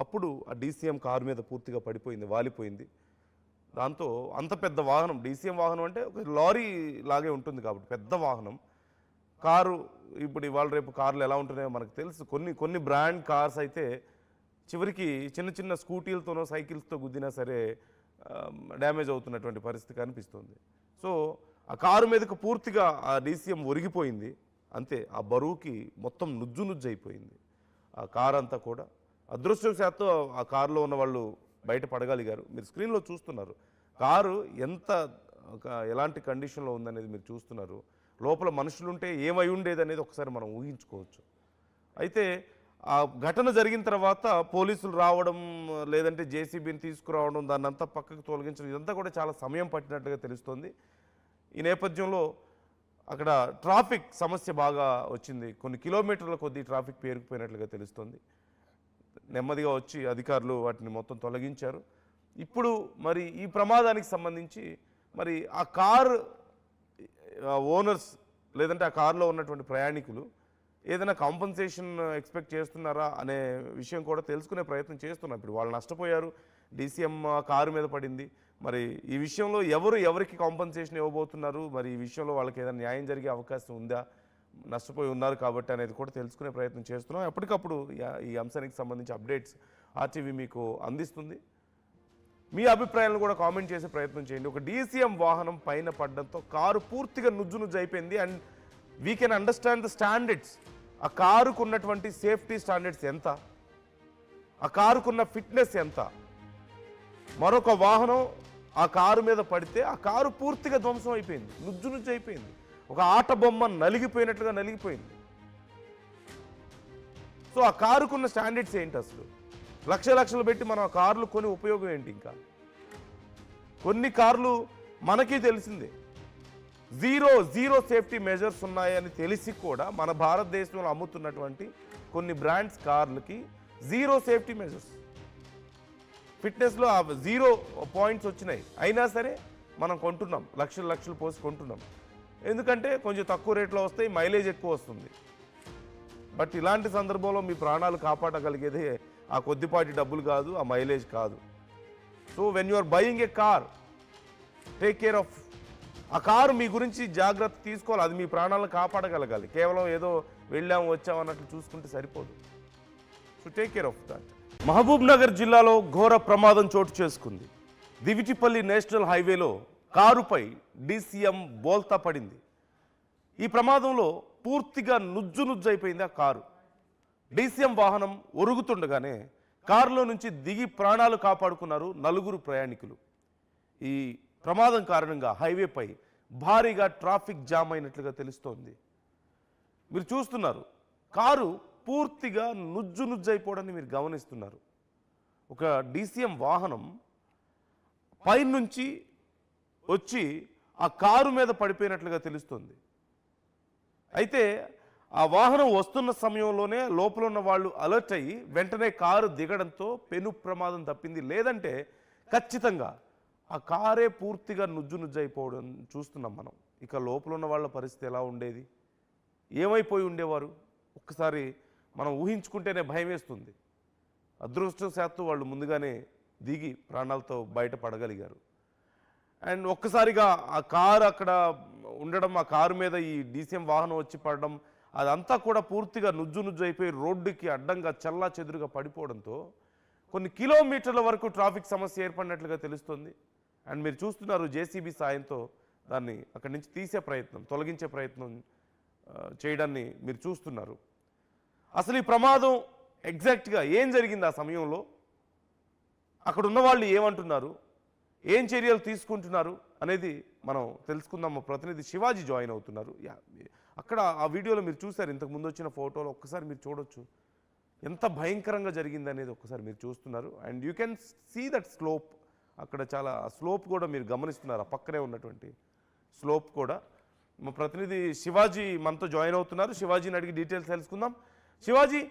అప్పుడు ఆ DCM car మీద పూర్తిగా పడిపోయింది, వాలిపోయింది. దాంతో అంత పెద్ద వాహనం, డీసీఎం వాహనం అంటే ఒక లారీ లాగే ఉంటుంది కాబట్టి పెద్ద వాహనం. కారు ఇప్పుడు ఇవాళ రేపు కార్లు ఎలా ఉంటున్నాయో మనకు తెలుసు. కొన్ని బ్రాండ్ కార్స్ అయితే చివరికి చిన్న చిన్న స్కూటీలతోనో సైకిల్స్తో గుద్దినా సరే డ్యామేజ్ అవుతున్నటువంటి పరిస్థితి కనిపిస్తుంది. సో ఆ కారు మీదకు పూర్తిగా ఆ డీసీఎం ఒరిగిపోయింది. అంతే, ఆ బరువుకి మొత్తం నుజ్జు అయిపోయింది ఆ కారు అంతా కూడా. అదృష్టవశాత్తు ఆ కారులో ఉన్న వాళ్ళు బయట పడగలిగారు. మీరు స్క్రీన్లో చూస్తున్నారు కారు ఎలాంటి కండిషన్లో ఉందనేది మీరు చూస్తున్నారు. లోపల మనుషులుంటే ఏమై ఉండేది అనేది ఒకసారి మనం ఊహించుకోవచ్చు. అయితే ఆ ఘటన జరిగిన తర్వాత పోలీసులు రావడం, లేదంటే జేసీబీని తీసుకురావడం, దాన్ని అంతా పక్కకు తొలగించడం, ఇదంతా కూడా చాలా సమయం పట్టినట్టుగా తెలుస్తుంది. ఈ నేపథ్యంలో అక్కడ ట్రాఫిక్ సమస్య బాగా వచ్చింది. కొన్ని కిలోమీటర్ల కొద్దీ ట్రాఫిక్ పేరుకుపోయినట్లుగా తెలుస్తుంది. నెమ్మదిగా వచ్చి అధికారులు వాటిని మొత్తం తొలగించారు. ఇప్పుడు మరి ఈ ప్రమాదానికి సంబంధించి మరి ఆ కార్ ఓనర్స్ లేదంటే ఆ కారులో ఉన్నటువంటి ప్రయాణికులు ఏదైనా కాంపన్సేషన్ ఎక్స్పెక్ట్ చేస్తున్నారా అనే విషయం కూడా తెలుసుకునే ప్రయత్నం చేస్తున్నాం. ఇప్పుడు వాళ్ళు నష్టపోయారు, డీసీఎం కారు మీద పడింది. మరి ఈ విషయంలో ఎవరికి కాంపన్సేషన్ ఇవ్వబోతున్నారు, మరి ఈ విషయంలో వాళ్ళకి ఏదైనా న్యాయం జరిగే అవకాశం ఉందా, నష్టపోయి ఉన్నారు కాబట్టి అనేది కూడా తెలుసుకునే ప్రయత్నం చేస్తున్నాం. ఎప్పటికప్పుడు ఈ అంశానికి సంబంధించి అప్డేట్స్ ఆర్టీవీ మీకు అందిస్తుంది. మీ అభిప్రాయాలను కూడా కామెంట్ చేసే ప్రయత్నం చేయండి. ఒక డీసీఎం వాహనం పైన పడడంతో కారు పూర్తిగా నుజ్జు అయిపోయింది. And we can understand the standards. ఆ కారుకు ఉన్నటువంటి సేఫ్టీ స్టాండర్డ్స్ ఎంత, ఆ కారుకున్న ఫిట్నెస్ ఎంత. మరొక వాహనం ఆ కారు మీద పడితే ఆ కారు పూర్తిగా ధ్వంసం అయిపోయింది, నుజ్జు అయిపోయింది. ఒక ఆట బొమ్మ నలిగిపోయినట్లుగా నలిగిపోయింది. సో ఆ కారుకున్న స్టాండర్డ్స్ ఏంటి అసలు? లక్షలు పెట్టి మనం ఆ కార్లు కొని ఉపయోగం ఏంటి? ఇంకా కొన్ని కార్లు మనకి తెలిసిందే జీరో సేఫ్టీ మెజర్స్ ఉన్నాయని తెలిసి కూడా మన భారతదేశంలో అమ్ముతున్నటువంటి కొన్ని బ్రాండ్స్ కార్లకి జీరో సేఫ్టీ మెజర్స్, ఫిట్నెస్లో 0 పాయింట్స్ వచ్చినాయి. అయినా సరే మనం కొంటున్నాం, లక్షలు పోసి కొంటున్నాం. ఎందుకంటే కొంచెం తక్కువ రేట్లో వస్తాయి, మైలేజ్ ఎక్కువ వస్తుంది. బట్ ఇలాంటి సందర్భంలో మీ ప్రాణాలు కాపాడగలిగేది ఆ కొద్దిపాటి డబ్బులు కాదు, ఆ మైలేజ్ కాదు. So when you are buying a car, take care of ఆ కారు. మీ గురించి జాగ్రత్త తీసుకోవాలి, అది మీ ప్రాణాలను కాపాడగలగాలి. కేవలం ఏదో వెళ్ళాము వచ్చాము అన్నట్లు చూసుకుంటే సరిపోదు. So take care of that. Mahabubnagar జిల్లాలో ఘోర ప్రమాదం చోటు చేసుకుంది. దివిటిపల్లి నేషనల్ హైవేలో కారుపై డీసీఎం బోల్తా పడింది. ఈ ప్రమాదంలో పూర్తిగా నుజ్జు అయిపోయింది ఆ కారు. డీసీఎం వాహనం ఒరుగుతుండగానే కారులో నుంచి దిగి ప్రాణాలు కాపాడుకున్నారు 4 ప్రయాణికులు. ఈ ప్రమాదం కారణంగా హైవేపై భారీగా ట్రాఫిక్ జామ్ అయినట్లుగా తెలుస్తోంది. మీరు చూస్తున్నారు కారు పూర్తిగా నుజ్జు అయిపోవడాన్ని మీరు గమనిస్తున్నారు. ఒక డీసీఎం వాహనం పైనుంచి వచ్చి ఆ కారు మీద పడిపోయినట్లుగా తెలుస్తుంది. అయితే ఆ వాహనం వస్తున్న సమయంలోనే లోపల ఉన్న వాళ్ళు అలర్ట్ అయ్యి వెంటనే కారు దిగడంతో పెను ప్రమాదం తప్పింది. లేదంటే ఖచ్చితంగా ఆ కారే పూర్తిగా నుజ్జు అయిపోవడం చూస్తున్నాం మనం. ఇక లోపల ఉన్న వాళ్ళ పరిస్థితి ఎలా ఉండేది, ఏమైపోయి ఉండేవారు, ఒక్కసారి మనం ఊహించుకుంటేనే భయం వేస్తుంది. అదృష్టవశాత్తు వాళ్ళు ముందుగానే దిగి ప్రాణాలతో బయటపడగలిగారు. అండ్ ఒక్కసారిగా ఆ కారు అక్కడ ఉండడం, ఆ కారు మీద ఈ డీసీఎం వాహనం వచ్చి పడడం, అదంతా కూడా పూర్తిగా నుజ్జు అయిపోయి రోడ్డుకి అడ్డంగా చల్లా చెదురుగా పడిపోవడంతో కొన్ని కిలోమీటర్ల వరకు ట్రాఫిక్ సమస్య ఏర్పడినట్లుగా తెలుస్తుంది. అండ్ మీరు చూస్తున్నారు జేసీబీ సాయంతో దాన్ని అక్కడి నుంచి తీసే ప్రయత్నం, తొలగించే ప్రయత్నం చేయడాన్ని మీరు చూస్తున్నారు. అసలు ఈ ప్రమాదం ఎగ్జాక్ట్గా ఏం జరిగింది ఆ సమయంలో, అక్కడ ఉన్న వాళ్ళు ఏమంటున్నారు, ఏం చర్యలు తీసుకుంటున్నారు అనేది మనం తెలుసుకుందాం. మా ప్రతినిధి శివాజీ జాయిన్ అవుతున్నారు. అక్కడ ఆ వీడియోలో మీరు చూసారు, ఇంతకు ముందు వచ్చిన ఫోటోలో ఒక్కసారి మీరు చూడొచ్చు ఎంత భయంకరంగా జరిగింది అనేది. ఒక్కసారి మీరు చూస్తున్నారు. And you can see that slope, అక్కడ చాలా స్లోప్ కూడా మీరు గమనిస్తున్నారు, ఆ పక్కనే ఉన్నటువంటి స్లోప్ కూడా. మా ప్రతినిధి శివాజీ మనతో జాయిన్ అవుతున్నారు. శివాజీని అడిగి డీటెయిల్స్ తెలుసుకుందాం. శివాజీ,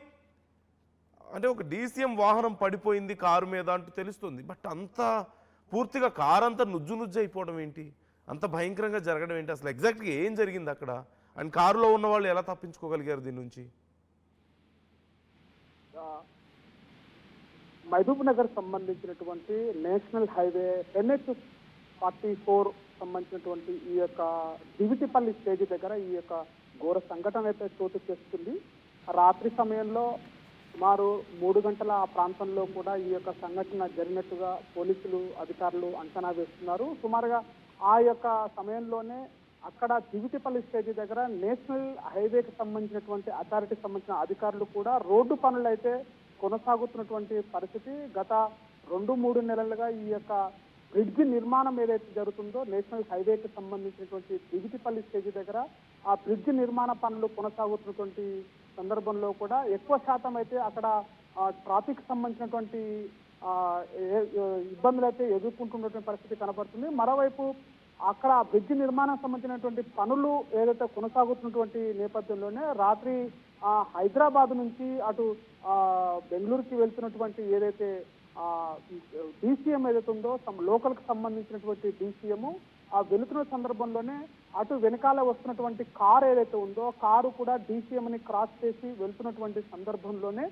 అంటే ఒక డీసీఎం వాహనం పడిపోయింది కారు మీద అంటూ తెలుస్తుంది, బట్ అంత పూర్తిగా కారు అంతా నుజ్జు అయిపోవడం ఏంటి, అంత భయంకరంగా జరగడం ఏంటి, అసలు ఎగ్జాక్ట్గా ఏం జరిగింది అక్కడ? అండ్ కారులో ఉన్న వాళ్ళు ఎలా తప్పించుకోగలిగారు దీని నుంచి? మహబూబ్ నగర్ సంబంధించినటువంటి నేషనల్ హైవే NH-44 సంబంధించినటువంటి ఈ యొక్క దివిటిపల్లి స్టేజ్ దగ్గర ఈ యొక్క ఘోర సంఘటన అయితే చోటు చేసుకుంది. రాత్రి సమయంలో సుమారు 3 గంటల ఆ ప్రాంతంలో కూడా ఈ యొక్క సంఘటన జరిగినట్టుగా పోలీసులు అధికారులు అంచనా వేస్తున్నారు. సుమారుగా ఆ యొక్క సమయంలోనే అక్కడ దివిటిపల్లి స్టేజ్ దగ్గర నేషనల్ హైవేకి సంబంధించినటువంటి అథారిటీకి సంబంధించిన అధికారులు కూడా రోడ్డు పనులు అయితే కొనసాగుతున్నటువంటి పరిస్థితి. గత 2-3 నెలలుగా ఈ యొక్క బ్రిడ్జ్ నిర్మాణం ఏదైతే జరుగుతుందో నేషనల్ హైవేకి సంబంధించినటువంటి దివిటిపల్లి స్టేజ్ దగ్గర ఆ బ్రిడ్జ్ నిర్మాణ పనులు కొనసాగుతున్నటువంటి సందర్భంలో కూడా ఎక్కువ శాతం అయితే అక్కడ ట్రాఫిక్ సంబంధించినటువంటి ఇబ్బందులు అయితే ఎదుర్కొంటున్నటువంటి పరిస్థితి కనబడుతుంది. మరోవైపు అక్కడ బ్రిడ్జ్ నిర్మాణం సంబంధించినటువంటి పనులు ఏదైతే కొనసాగుతున్నటువంటి నేపథ్యంలోనే రాత్రి హైదరాబాద్ నుంచి అటు బెంగళూరుకి వెళ్తున్నటువంటి ఏదైతే DCM ఏదైతే ఉందో లోకల్ కి సంబంధించినటువంటి DCM ఆ వెళుతున్న సందర్భంలోనే అటు వెనకాల వస్తున్నటువంటి కారు ఏదైతే ఉందో కారు కూడా DCM ని క్రాస్ చేసి వెళ్తున్నటువంటి సందర్భంలోనే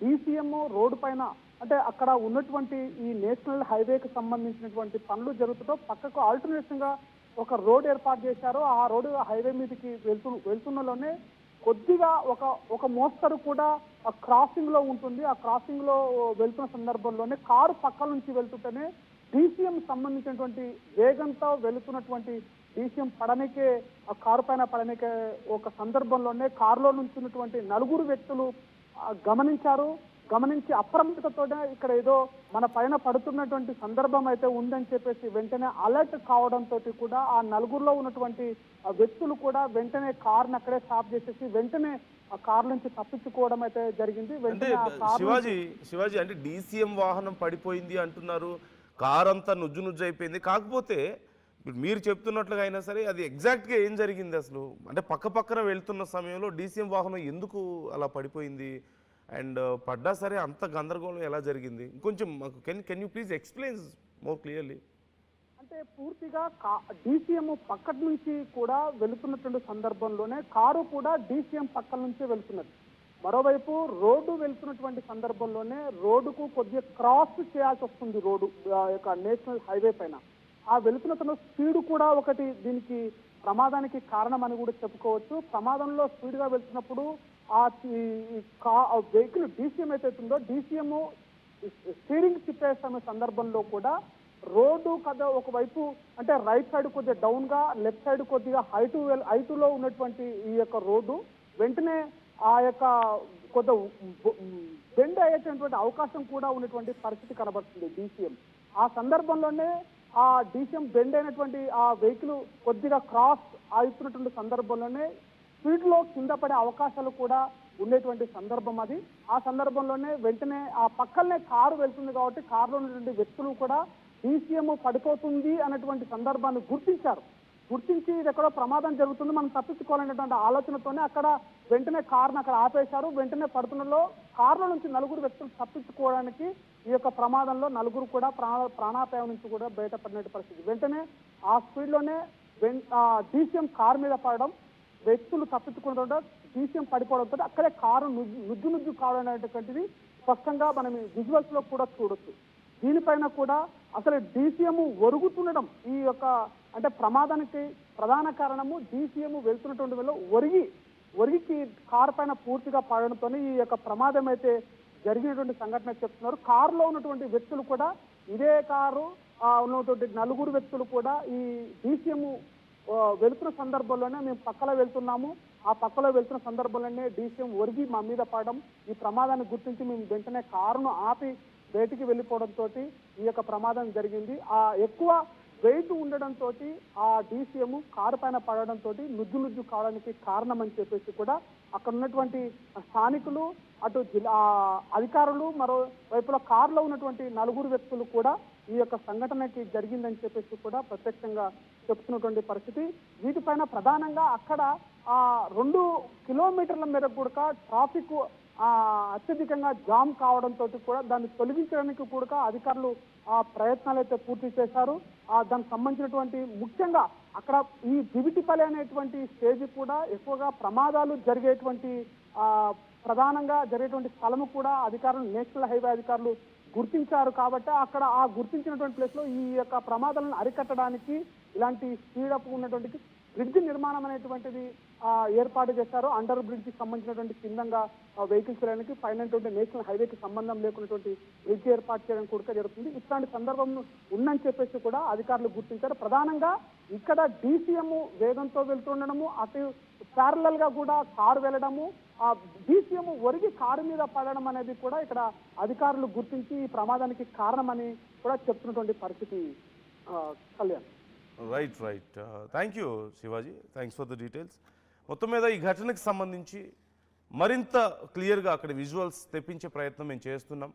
DCM రోడ్డు పైన అంటే అక్కడ ఉన్నటువంటి ఈ నేషనల్ హైవేకి సంబంధించినటువంటి పనులు జరుగుతుందో పక్కకు ఆల్టర్నేషన్ గా ఒక రోడ్ ఏర్పాటు చేశారు. ఆ రోడ్డు హైవే మీదకి వెళ్తున్నలోనే కొద్దిగా ఒక మోస్తరు కూడా క్రాసింగ్ లో ఉంటుంది. ఆ క్రాసింగ్ లో వెళ్తున్న సందర్భంలోనే కారు పక్కల నుంచి వెళ్తుంటేనే DCM సంబంధించినటువంటి వేగంతో వెళుతున్నటువంటి DCM పడనికే ఆ కారు పైన పడనికే ఒక సందర్భంలోనే కారులో నుంచి ఉన్నటువంటి 4 వ్యక్తులు గమనించి అప్రమత్తతోనే ఇక్కడ ఏదో మన పైన పడుతున్నటువంటి సందర్భం అయితే ఉందని చెప్పేసి వెంటనే అలర్ట్ కావడంతో కూడా ఆ 4లో ఉన్నటువంటి వ్యక్తులు కూడా వెంటనే కారుని అక్కడే స్టాప్ చేసేసి వెంటనే ఆ కారు నుంచి తప్పించుకోవడం అయితే జరిగింది. వెంటనే శివాజీ అంటే DCM వాహనం పడిపోయింది అంటున్నారు, కారు అంతా నుజ్జు అయిపోయింది. కాకపోతే మీరు చెప్తున్నట్లుగా అయినా సరే అది ఎగ్జాక్ట్గా ఏం జరిగింది అసలు? అంటే పక్కన వెళ్తున్న సమయంలో DCM వాహనం ఎందుకు అలా పడిపోయింది అండ్ పడ్డా సరే అంత గందరగోళం ఎలా జరిగింది? కొంచెం మాకు can you please explain more clearly? అంటే పూర్తిగా DCM పక్క నుంచి కూడా వెళుతున్నటువంటి సందర్భంలోనే కారు కూడా DCM పక్కల నుంచే వెళ్తున్నది. మరోవైపు రోడ్డు వెళ్తున్నటువంటి సందర్భంలోనే రోడ్డుకు కొద్దిగా క్రాస్ చేయాల్సి వస్తుంది. రోడ్డు యొక్క నేషనల్ హైవే పైన ఆ వెళుతున్న స్పీడ్ కూడా ఒకటి దీనికి ప్రమాదానికి కారణం అని కూడా చెప్పుకోవచ్చు. ప్రమాదంలో స్పీడ్ గా వెళ్తున్నప్పుడు ఆ వెహికల్ DCM అయితే ఉందో DCM స్టీరింగ్ తిప్పేస్తున్న సందర్భంలో కూడా రోడ్డు కదా ఒకవైపు అంటే రైట్ సైడ్ కొద్దిగా డౌన్ గా లెఫ్ట్ సైడ్ కొద్దిగా హైటులో ఉన్నటువంటి ఈ యొక్క రోడ్డు వెంటనే ఆ యొక్క కొద్ది బెండ్ అయ్యేటటువంటి అవకాశం కూడా ఉన్నటువంటి పరిస్థితి కనబడుతుంది DCM. ఆ సందర్భంలోనే ఆ DCM బెండ్ అయినటువంటి ఆ వెహికల్ కొద్దిగా క్రాస్ అవుతున్నటువంటి సందర్భంలోనే స్పీడ్ లో కింద పడే అవకాశాలు కూడా ఉండేటువంటి సందర్భం అది. ఆ సందర్భంలోనే వెంటనే ఆ పక్కనే కారు వెళ్తుంది కాబట్టి కారులో ఉన్నటువంటి వ్యక్తులు కూడా DCM పడిపోతుంది అన్నటువంటి సందర్భాన్ని గుర్తించి ఇది ఎక్కడో ప్రమాదం జరుగుతుంది మనం తప్పించుకోవాలనేటువంటి ఆలోచనతోనే అక్కడ వెంటనే కారును అక్కడ ఆపేశారు. వెంటనే పడుతున్నలో కారులో నుంచి 4 వ్యక్తులు తప్పించుకోవడానికి ఈ యొక్క ప్రమాదంలో 4 కూడా ప్రాణాపాయం నుంచి కూడా బయటపడిన పరిస్థితి. వెంటనే ఆ స్పీడ్ లోనే DCM కారు మీద పడడం, వ్యక్తులు తప్పించుకుంటుంటే DCM పడిపోవడంతో అక్కడే కారు నుజ్జు కావడం అనేటువంటిది స్పష్టంగా మనం విజువల్స్ లో కూడా చూడొచ్చు. దీనిపైన కూడా అసలు DCM ఒరుగుతుండడం ఈ యొక్క అంటే ప్రమాదానికి ప్రధాన కారణము DCM వెళ్తున్నటువంటి వల్ల ఒరిగికి కారు పైన పూర్తిగా పడడంతో ఈ యొక్క ప్రమాదం అయితే జరిగినటువంటి సంఘటన చెప్తున్నారు. కారులో ఉన్నటువంటి వ్యక్తులు కూడా ఇదే కారు ఉన్నటువంటి 4 వ్యక్తులు కూడా ఈ DCM వెళ్తున్న సందర్భంలోనే మేము పక్కలో వెళ్తున్నాము, ఆ పక్కలో వెళ్తున్న సందర్భంలోనే DCM ఒరిగి మా మీద పడడం, ఈ ప్రమాదాన్ని గుర్తించి మేము వెంటనే కారును ఆపి బయటికి వెళ్ళిపోవడంతో ఈ యొక్క ప్రమాదం జరిగింది. ఆ ఎక్కువ వెయిట్ ఉండడంతో ఆ DCM కారు పైన పడడంతో నుజ్జు కావడానికి కారణం అని చెప్పేసి కూడా అక్కడ ఉన్నటువంటి స్థానికులు అటు జిల్లా అధికారులు మరో వైపులో కారులో ఉన్నటువంటి 4 వ్యక్తులు కూడా ఈ యొక్క సంఘటనకి జరిగిందని చెప్పేసి కూడా ప్రత్యక్షంగా చెప్తున్నటువంటి పరిస్థితి. వీటిపైన ప్రధానంగా అక్కడ 2 కిలోమీటర్ల మేరకు కూడా ట్రాఫిక్ అత్యధికంగా జామ్ కావడంతో కూడా దాన్ని తొలగించడానికి కూడా అధికారులు ప్రయత్నాలు అయితే పూర్తి చేశారు. దానికి సంబంధించినటువంటి ముఖ్యంగా అక్కడ ఈ దివిటిపల్లి అనేటువంటి స్టేజ్ కూడా ఎక్కువగా ప్రమాదాలు జరిగేటువంటి ప్రధానంగా జరిగేటువంటి స్థలము కూడా అధికారులు నేషనల్ హైవే అధికారులు గుర్తించారు కాబట్టి అక్కడ ఆ గుర్తించినటువంటి ప్లేస్ లో ఈ యొక్క ప్రమాదాలను అరికట్టడానికి ఇలాంటి స్పీడప్ ఉన్నటువంటి బ్రిడ్జ్ నిర్మాణం అనేటువంటిది ఏర్పాటు చేశారు. అండర్ బ్రిడ్జ్ కి సంబంధించినటువంటి కిందంగా వెహికల్స్ వెళ్ళడానికి పైన నేషనల్ హైవేకి సంబంధం లేకున్నటువంటి బ్రిడ్జ్ ఏర్పాటు చేయడం కూడా జరుగుతుంది. ఇట్లాంటి సందర్భం ఉందని చెప్పేసి కూడా అధికారులు గుర్తించారు. ప్రధానంగా ఇక్కడ డీసీఎం వేగంతో వెళ్తుండడము, అటు ప్యారలల్ గా కూడా కారు వెళ్ళడము, ఆ డీసీఎం ఒరిగి కారు మీద పడడం అనేది కూడా ఇక్కడ అధికారులు గుర్తించి ఈ ప్రమాదానికి కారణమని కూడా చెప్తున్నటువంటి పరిస్థితి. Kalyan. Right. Thank you Shivaji, thanks for the details. మొత్తం మీద ఈ ఘటనకి సంబంధించి మరింత క్లియర్గా అక్కడ విజువల్స్ తెప్పించే ప్రయత్నం మేము చేస్తున్నాం.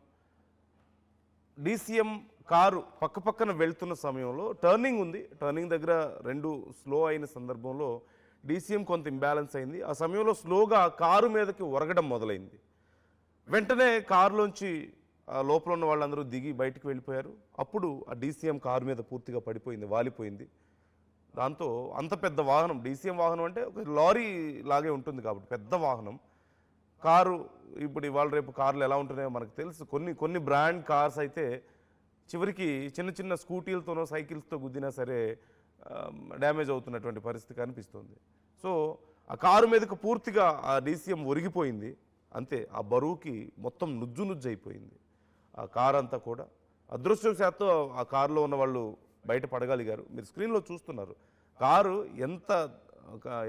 డీసీఎం కారు పక్కన వెళ్తున్న సమయంలో టర్నింగ్ ఉంది, టర్నింగ్ దగ్గర రెండు స్లో అయిన సందర్భంలో డీసీఎం కొంత ఇంబ్యాలెన్స్ అయింది. ఆ సమయంలో స్లోగా కారు మీదకి ఒరగడం మొదలైంది. వెంటనే కారులోంచి లోపల ఉన్న వాళ్ళందరూ దిగి బయటికి వెళ్ళిపోయారు. అప్పుడు ఆ డీసీఎం కారు మీద పూర్తిగా పడిపోయింది, వాలిపోయింది. దాంతో అంత పెద్ద వాహనం, డీసీఎం వాహనం అంటే ఒక లారీ లాగే ఉంటుంది కాబట్టి పెద్ద వాహనం. కారు ఇప్పుడు ఇవాళ రేపు కార్లు ఎలా ఉంటున్నాయో మనకు తెలుసు. కొన్ని బ్రాండ్ కార్స్ అయితే చివరికి చిన్న స్కూటీలతోనో సైకిల్స్తో గుద్దినా సరే డ్యామేజ్ అవుతున్నటువంటి పరిస్థితి కనిపిస్తుంది. సో ఆ కారు మీదకు పూర్తిగా ఆ డీసీఎం ఒరిగిపోయింది. అంతే, ఆ బరువుకి మొత్తం నుజ్జు అయిపోయింది ఆ కారు అంతా కూడా. అదృష్టవశాత్తు ఆ కారులో ఉన్న వాళ్ళు బయట పడగలిగారు. మీరు స్క్రీన్లో చూస్తున్నారు కారు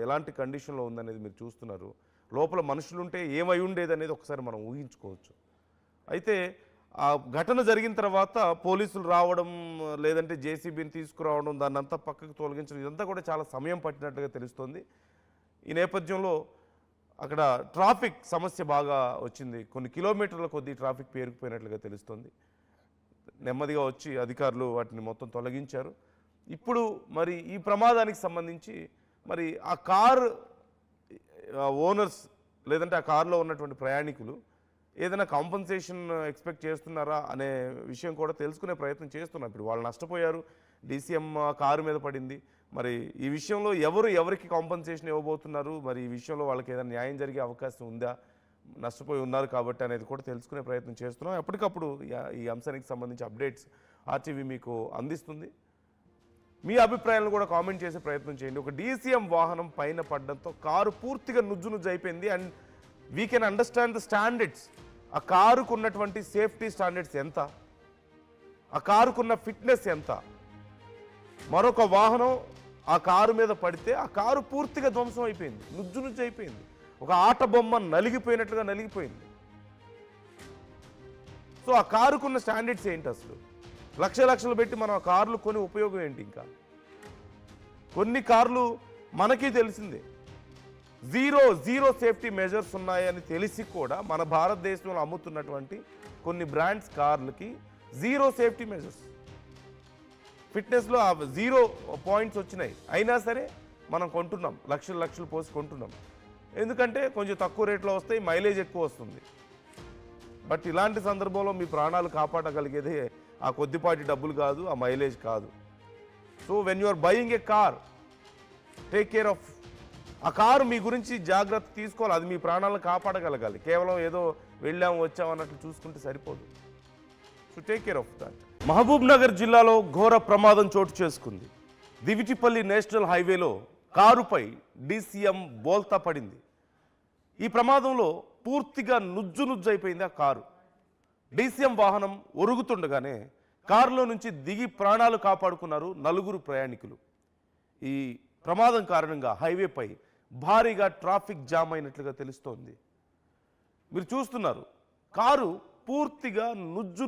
ఎలాంటి కండిషన్లో ఉందనేది మీరు చూస్తున్నారు. లోపల మనుషులుంటే ఏమై ఉండేది అనేది ఒకసారి మనం ఊహించుకోవచ్చు. అయితే ఆ ఘటన జరిగిన తర్వాత పోలీసులు రావడం, లేదంటే జేసీబీని తీసుకురావడం, దాన్ని అంతా పక్కకు తొలగించడం, ఇదంతా కూడా చాలా సమయం పట్టినట్టుగా తెలుస్తుంది. ఈ నేపథ్యంలో అక్కడ ట్రాఫిక్ సమస్య బాగా వచ్చింది. కొన్ని కిలోమీటర్ల కొద్దీ ట్రాఫిక్ పేరుకుపోయినట్లుగా తెలుస్తుంది. నెమ్మదిగా వచ్చి అధికారులు వాటిని మొత్తం తొలగించారు. ఇప్పుడు మరి ఈ ప్రమాదానికి సంబంధించి మరి ఆ కార్ ఓనర్స్ లేదంటే ఆ కారులో ఉన్నటువంటి ప్రయాణికులు ఏదైనా కాంపన్సేషన్ ఎక్స్పెక్ట్ చేస్తున్నారా అనే విషయం కూడా తెలుసుకునే ప్రయత్నం చేస్తున్నాం. ఇప్పుడు వాళ్ళు నష్టపోయారు, డీసీఎం కారు మీద పడింది. మరి ఈ విషయంలో ఎవరికి కాంపన్సేషన్ ఇవ్వబోతున్నారు, మరి ఈ విషయంలో వాళ్ళకి ఏదైనా న్యాయం జరిగే అవకాశం ఉందా, నష్టపోయి ఉన్నారు కాబట్టి అనేది కూడా తెలుసుకునే ప్రయత్నం చేస్తున్నాం. ఎప్పటికప్పుడు ఈ అంశానికి సంబంధించి అప్డేట్స్ ఆర్టీవీ మీకు అందిస్తుంది. మీ అభిప్రాయాలను కూడా కామెంట్ చేసే ప్రయత్నం చేయండి. ఒక డీసీఎం వాహనం పైన పడడంతో కారు పూర్తిగా నుజ్జు అయిపోయింది. And we can understand the standards. ఆ కారుకు ఉన్నటువంటి సేఫ్టీ స్టాండర్డ్స్ ఎంత, ఆ కారుకున్న ఫిట్నెస్ ఎంత. మరొక వాహనం ఆ కారు మీద పడితే ఆ కారు పూర్తిగా ధ్వంసం అయిపోయింది, నుజ్జు అయిపోయింది. ఒక ఆట బొమ్మ నలిగిపోయినట్లుగా నలిగిపోయింది. సో ఆ కారుకున్న స్టాండర్డ్స్ ఏంటి అసలు? లక్షలు పెట్టి మనం ఆ కార్లు కొని ఉపయోగం ఏంటి? ఇంకా కొన్ని కార్లు మనకి తెలిసిందే జీరో సేఫ్టీ మెజర్స్ ఉన్నాయని తెలిసి కూడా మన భారతదేశంలో అమ్ముతున్నటువంటి కొన్ని బ్రాండ్స్ కార్లకి జీరో సేఫ్టీ మెజర్స్, ఫిట్నెస్లో జీరో పాయింట్స్ వచ్చినాయి. అయినా సరే మనం కొంటున్నాం, లక్షలు పోసి కొంటున్నాం. ఎందుకంటే కొంచెం తక్కువ రేట్లో వస్తాయి, మైలేజ్ ఎక్కువ వస్తుంది. బట్ ఇలాంటి సందర్భంలో మీ ప్రాణాలు కాపాడగలిగేదే ఆ కొద్దిపాటి డబ్బులు కాదు, ఆ మైలేజ్ కాదు. So when you are buying a car, take care of ఆ కారు. మీ గురించి జాగ్రత్త తీసుకోవాలి, అది మీ ప్రాణాలను కాపాడగలగాలి. కేవలం ఏదో వెళ్ళాము వచ్చాము అన్నట్లు చూసుకుంటే సరిపోదు. So take care of that. Mahabubnagar జిల్లాలో ఘోర ప్రమాదం చోటు చేసుకుంది. దివిటిపల్లి నేషనల్ హైవేలో కారుపై డీసీఎం బోల్తా పడింది. ఈ ప్రమాదంలో పూర్తిగా నుజ్జు అయిపోయింది ఆ కారు. డీసీఎం వాహనం ఒరుగుతుండగానే కారులో నుంచి దిగి ప్రాణాలు కాపాడుకున్నారు 4 ప్రయాణికులు. ఈ ప్రమాదం కారణంగా హైవేపై భారీగా ట్రాఫిక్ జామ్ అయినట్లుగా తెలుస్తోంది. మీరు చూస్తున్నారు కారు పూర్తిగా నుజ్జు